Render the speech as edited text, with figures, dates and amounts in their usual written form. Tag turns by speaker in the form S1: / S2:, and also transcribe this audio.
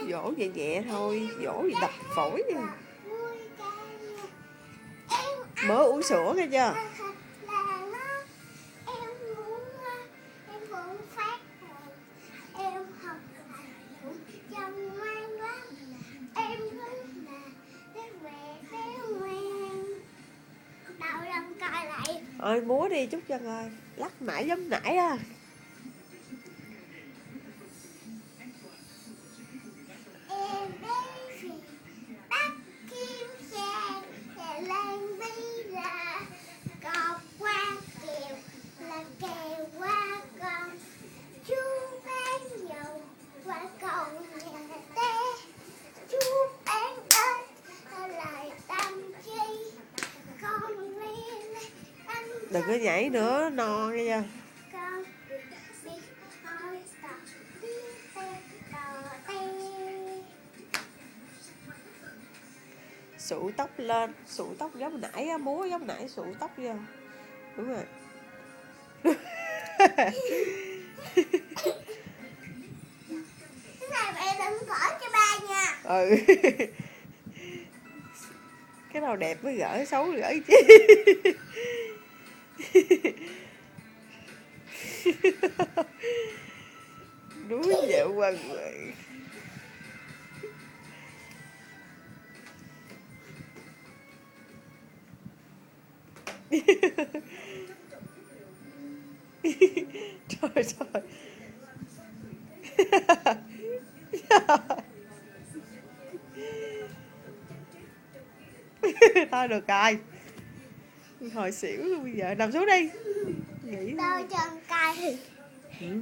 S1: Vỗ nhẹ nhẹ thôi, vỗ gì đập phổi nha. Mới uống sữa nghe chưa? Rồi múa đi chút cho coi. Lắc nãy giống nãy á. Đừng có nhảy nữa, no nghe chưa? Sụ tóc lên, sụ tóc giống nãy á, múa giống nãy, sụ tóc vô. Đúng rồi.
S2: Cái này mẹ đừng gõ cho ba nha.
S1: Ừ. Cái nào đẹp mới gỡ, xấu gỡ chứ. Đuối dẹo quần vậy. Trời trời. Thôi được rồi. Hồi xỉu luôn bây giờ. Nằm xuống đi. Nghỉ.
S2: Đôi chân cay.
S1: Ừ.